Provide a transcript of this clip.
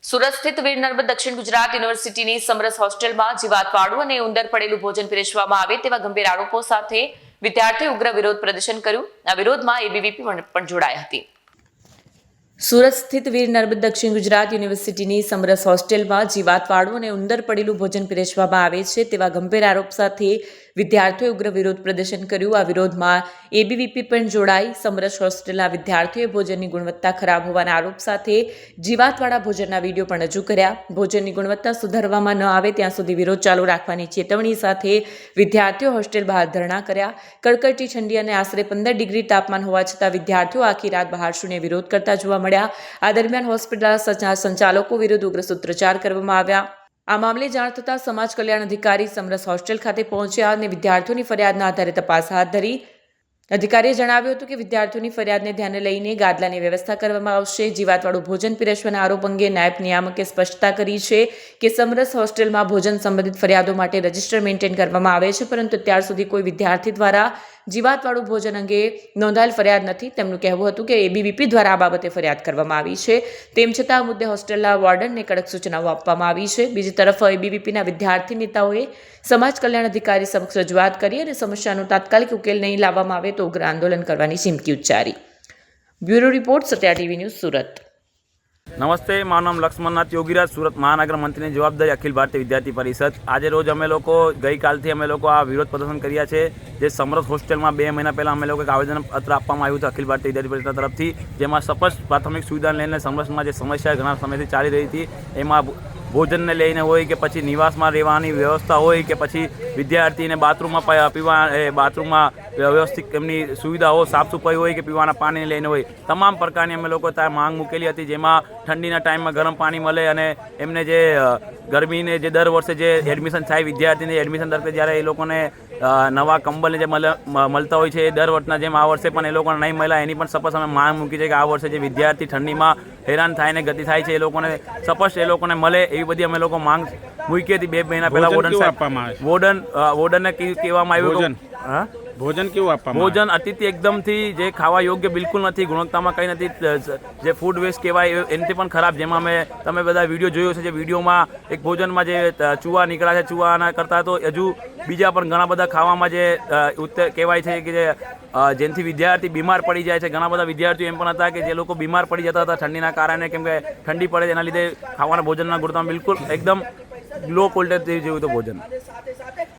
સુરત સ્થિત વીર નર્મદ દક્ષિણ ગુજરાત યુનિવર્સિટીની સમરસ હોસ્ટેલમાં જીવાતવાળું અને ઉંદર પડેલું ભોજન પીરસવામાં આવે તેવા ગંભીર આરોપો સાથે વિદ્યાર્થીઓ ઉગ્ર વિરોધ પ્રદર્શન કર્યું। આ વિરોધમાં એબીવીપી પણ જોડાઈ હતી। સુરત સ્થિત વીર નર્મદ દક્ષિણ ગુજરાત યુનિવર્સિટીની સમરસ હોસ્ટેલમાં જીવાતવાળું અને ઉંદર પડેલું ભોજન પીરસવામાં આવે છે તેવા ગંભીર આરોપ સાથે વિદ્યાર્થીઓએ ઉગ્ર વિરોધ પ્રદર્શન કર્યું। આ વિરોધમાં એબીવીપી પણ જોડાઈ। સમરસ હોસ્ટેલના વિદ્યાર્થીઓએ ભોજનની ગુણવત્તા ખરાબ હોવાના આરોપ સાથે જીવાતવાળા ભોજનના વિડીયો પણ રજૂ કર્યા। ભોજનની ગુણવત્તા સુધારવામાં ન આવે ત્યાં સુધી વિરોધ ચાલુ રાખવાની ચેતવણી સાથે વિદ્યાર્થીઓ હોસ્ટેલ બહાર ધરણા કર્યા। કડકડતી ઠંડી અને આશરે 15 ડિગ્રી તાપમાન હોવા છતાં વિદ્યાર્થીઓ આખી રાત બહાર સૂઈને વિરોધ કરતા જોવા મળ્યા। આ દરમિયાન હોસ્પિટલના સંચાલકો વિરુદ્ધ ઉગ્ર સૂત્રોચ્ચાર કરવામાં આવ્યા। આ મામલે જાણ થતાં સમાજ કલ્યાણ અધિકારી સમરસ હોસ્ટેલ ખાતે પહોંચ્યા અને વિદ્યાર્થીઓની ફરિયાદના આધારે તપાસ હાથ ધરી। અધિકારીએ જણાવ્યું હતું કે વિદ્યાર્થીઓની ફરિયાદને ધ્યાને લઈને ગાદલાની વ્યવસ્થા કરવામાં આવશે। જીવાતવાળું ભોજન પીરસવાના આરોપ અંગે નાયબ નિયામકે સ્પષ્ટતા કરી છે કે સમરસ હોસ્ટેલમાં ભોજન સંબંધિત ફરિયાદો માટે રજિસ્ટર મેન્ટેન કરવામાં આવે છે, પરંતુ અત્યાર સુધી કોઈ વિદ્યાર્થી દ્વારા જીવાતવાળું ભોજન અંગે નોંધાયેલ ફરિયાદ નથી। તેમનું કહેવું હતું કે એબીવીપી દ્વારા આ બાબતે ફરિયાદ કરવામાં આવી છે। તેમ છતાં આ મુદ્દે હોસ્ટેલના વોર્ડનને કડક સૂચનાઓ આપવામાં આવી છે। બીજી તરફ એબીવીપીના વિદ્યાર્થી નેતાઓએ સમાજ કલ્યાણ અધિકારી સમક્ષ રજૂઆત કરી અને સમસ્યાનો તાત્કાલિક ઉકેલ નહીં લાવવામાં આવે તો ઉગ્ર આંદોલન કરવાની ચીમકી ઉચ્ચારી। Bureau report, Satya TV news, Surat. નમસ્તે, મારું નામ લક્ષ્મણનાથ યોગીરાજ, સુરત મહાનગર મંત્રીની જવાબદારી અખિલ ભારતીય વિદ્યાર્થી પરિષદ। આજે રોજ અમે લોકો ગઈકાલથી અમે લોકો આ વિરોધ પ્રદર્શન કર્યા છે। જે સમરસ હોસ્ટેલમાં 2 મહિના પહેલાં અમે લોકો એક આવેદનપત્ર આપવામાં આવ્યું હતું અખિલ ભારતીય વિદ્યાર્થી પરિષદ તરફથી, જેમાં સ્પષ્ટ પ્રાથમિક સુવિધાને લઈને સમરસમાં જે સમસ્યા ઘણા સમયથી ચાલી રહી હતી, એમાં ભોજનને લઈને હોય કે પછી નિવાસમાં રહેવાની વ્યવસ્થા હોય કે પછી વિદ્યાર્થીને બાથરૂમમાં વ્યવસ્થિત એમની સુવિધાઓ, સાફ સફાઈ હોય કે પીવાના પાણીને લઈને હોય, તમામ પ્રકારની અમે લોકો ત્યાં માંગ મૂકેલી હતી। જેમાં ઠંડીના ટાઈમમાં ગરમ પાણી મળે અને એમને જે ગરમીને જે દર વર્ષે જે એડમિશન થાય વિદ્યાર્થીને એડમિશન તરફે જ્યારે એ લોકોને નવા કંબલને જે મળતા હોય છે એ દર વર્ષના જેમ આ વર્ષે પણ એ લોકોને નહીં મળ્યા, એની પણ સપોઝ અમે માંગ મૂકી છે કે આ વર્ષે જે વિદ્યાર્થી ઠંડીમાં હેરાન થાય ને ગતિ થાય છે એ લોકોને સપોઝ એ લોકોને મળે એવી બધી અમે લોકો માંગ મૂકી હતી 2 મહિના પહેલાં। વોર્ડનને કહેવામાં આવ્યું ભોજન કેવું આપવામાં? ભોજન અતિથિ એકદમથી જે ખાવા યોગ્ય બિલકુલ નથી, ગુણવત્તામાં કંઈ નથી, જે ફૂડ વેસ્ટ કહેવાય એનાથી પણ ખરાબ। જેમાં તમે બધા વિડીયો જોયો છે, જે વિડીયોમાં એક ભોજનમાં જે ચૂવા નીકળ્યા છે, ચૂવાના કરતાં તો હજુ બીજા પણ ઘણા બધા ખાવામાં જે કહેવાય છે કે જેનાથી વિદ્યાર્થી બીમાર પડી જાય છે। ઘણા બધા વિદ્યાર્થીઓ એમ પણ હતા કે જે લોકો બીમાર પડી જતા હતા ઠંડીના કારણે, કેમ કે ઠંડી પડે એના લીધે ખાવાના ભોજનના ગુણવત્તા બિલકુલ એકદમ લો ક્વોલિટી જેવું તો ભોજન।